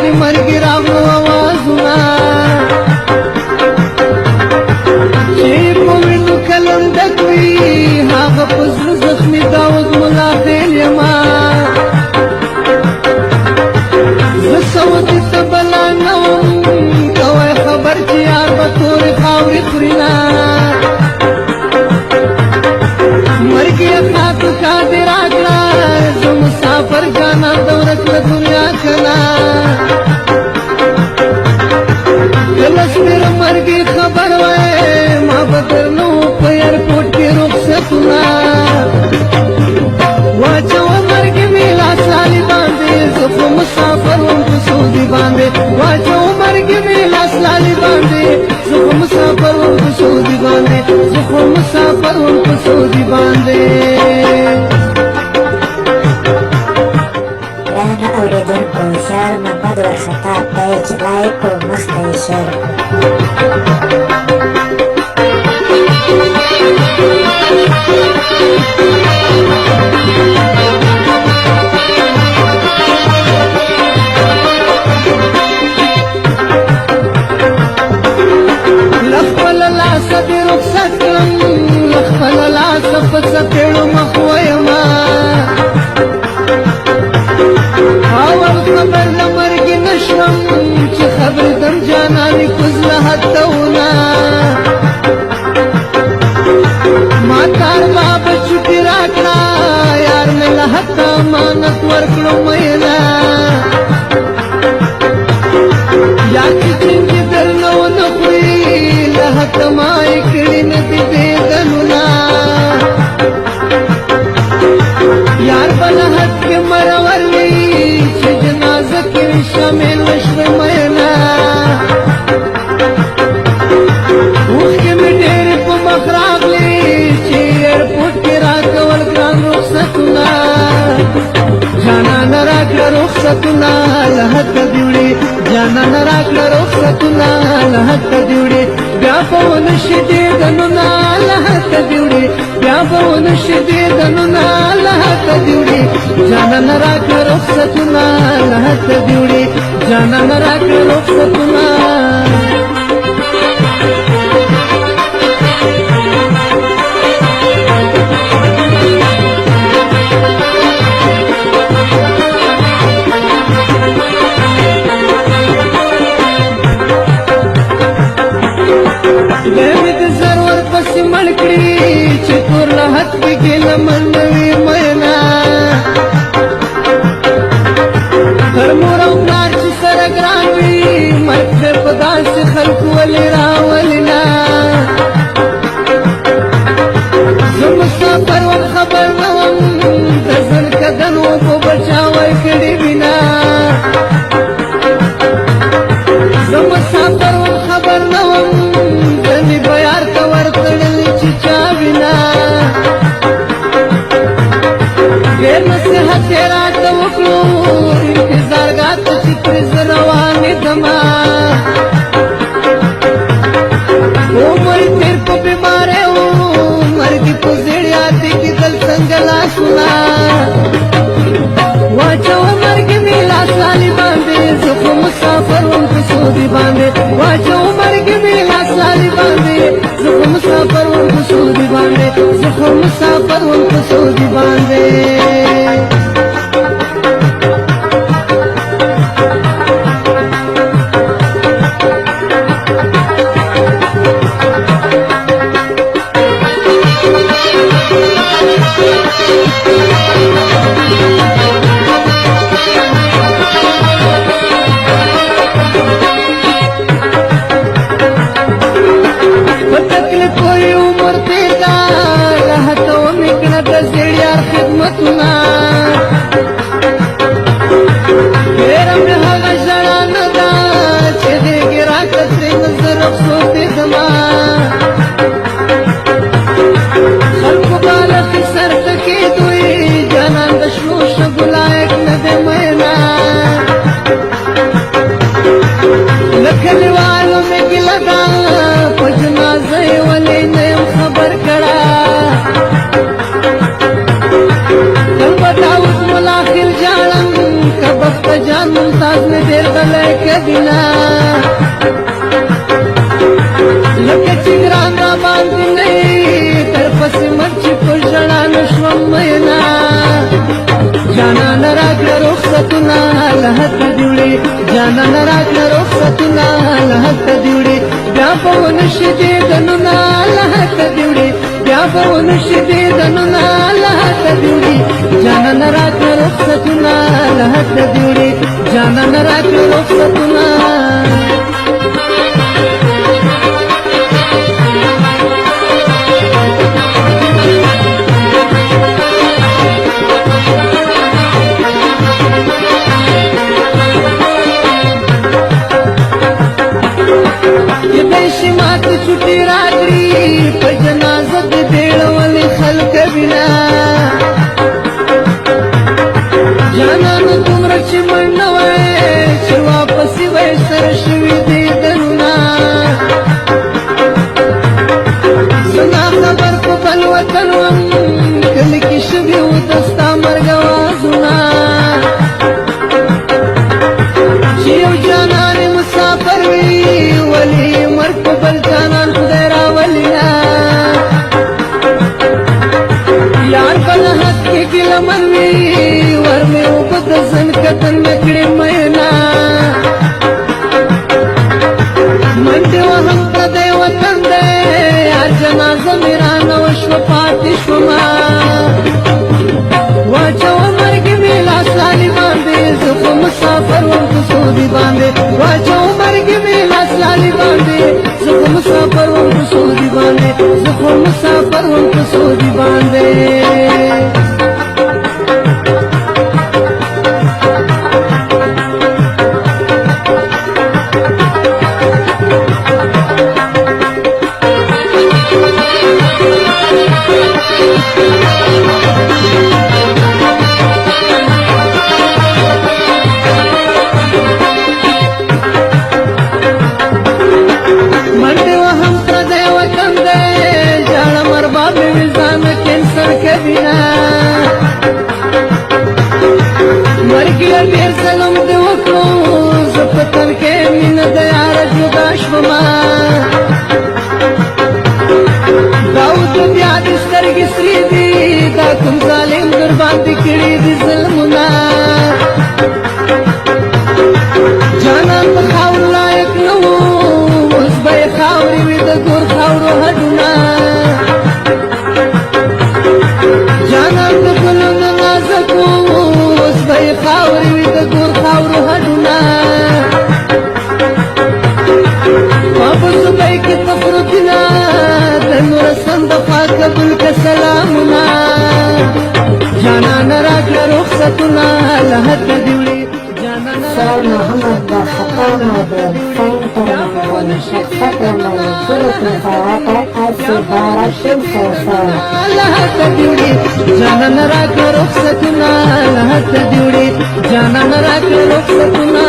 واخلي مرګي راغلو آوازونه چې په وینو کلم ډک وي هغه په زړه زخمي داود ملا خیل یما زه سعودي ته بلا نه وم کوی خبر چې یار به تورې خاورې خوري نه مرګ یې خاکو کا دې راکړه زه مسافر جانا د ورځ له دنیا کله کله سپېره مرګي خبر وای ما به درنو په ایرپورټ کې رخصتونه واچوه مرګي مې لاس لالي باندې زه خو مسافر وم په سعودي باندې واچوه مرګي مې لاس لالي باندې زه خو مسافر وم په سعودي باندې زه خو مسافر وم په سعودي باندې درنه اورېدونکو شعر مو بد ورخطا پیج لایک او مخته یې شیر لخپل لاسه دې رخصت کړم لخپل لاسه په څپېړو مخ ویمه اول خبر له مرګې نه شوم چې خبرېدم جانانې کوز له حدونه ما تار بابه چوټې راکړه یار مې له حد امانت ورکړو میینه یا چې چنجې درنه ونه خوري له حده ما یې کړي نه دي دیدنونه یار به له حد کې مرور وي چې جنازه کې وي شامل وشوې میینه اوښکې مې ډېرې په مخ راغلې چې ایرپورټ کې راکول ګران رخصتونه جانانه راکړه رخصتونه له حده دې وړې جانانه راکړه رخصتونه له حده دې وړې بیا به ونه شي دیدنونه له حده دې وړې بیا به ونه شي دیدنونه له حده دې وړې جانانه راکړه رخصتونه له حده دې وړې جانانه راکړه رخصتونه مړ کړي چې تور له حد کې ګیله منوي مینا تر مور او پلار چې سره ګران وي مرګ تر په داسې خلکو ولې راولي نه زه مسافر وم خبر نه وم د زر کدن اوبو بچا ورکړي وینا زه مسافر وم خبر نه وم ځنې به یار ته ورتړلې چې چا وینا ډېر نصیحت یې راته وکړو انتظارګاه ته چې پرې زه روانېدمه عمر تېر په بیمارۍ و مرګي په زړیا دې کېدل څنګه لاسونه واچوه مرګي مې لاس لالي باندې زه خو مسافر وم په سعودي باندې واچوه مرګي مې لاس لالي باندې زه خو مسافر وم په سعودي باندې زه خو مسافر وم په سعودي باندې په تکلیف کوي عمر تېر کا راحت ومې کړه د زړه یار ډېر بلای کبینا لکه چې ګران را باندې نه تر پسې مرچې په ژړا نشوم مینا جانان راکړه رخصتونه له حده دې وړې جانان راکړه رخصتونه له حده دې وړې بیا به ونشي دیدنونه له حده دې وړې بیا به ونشي دیدنونه له حده دې وړې جانان راکړه رخصتونه له حده دې وړې جانان راکړه رخصتونه छुट्टी रात्रि पर जनाजत देड़ वाले खल्क बिना जाना न तुम रच मनवे छ वापस वे सरशवी दे दनुना सुना खबर को बल वतन कल की शुभी दस्ता मरगवा सुना जीव जाना ने मुसाफर वली मर को बल जाना खुदेरा वलिया यार बल हक के गिल मनवी वर में उपद सन कतन नकड़े मैना मंडे हम प्रदय वतन दे यार जनाजा मेरा नवश्व पातिश्वमा वाचो मर्ग मेला साली बांधे सुख मुसाफर वंक सोदी बांधे वाचो मर्ग मेला साली बांधे सुख मुसाफर वंक सोदी बांधे सुख मुसाफर वंक सोदी बांधे मर्गिया ढेर सलम दे वको जपतन के मिन दयार जुगाश्वमा दाऊद ब्याद स्कर्ग श्री दी दा तुम जालिम गुरबान दिकड़ी दी ज़ुल्मुना जाना खावर लायक नो उस बे खावरी विद गुर खावरो हडुना जाना गुलन नाज़को उस बे खावरी विद गुर खावरो हडुना वापस बे की तफरुदिना तनुर संद फाकबुल का सलामुना जाना नराकला रुखसतुना लहत Diwri Sir Muhammad Bakhatan Model Center Shafat Philippine Water IC Bharat लहत दिवड़ी जाना नराकला रुखसतुना लहत दिवड़ी जाना नराकला रुखसतुना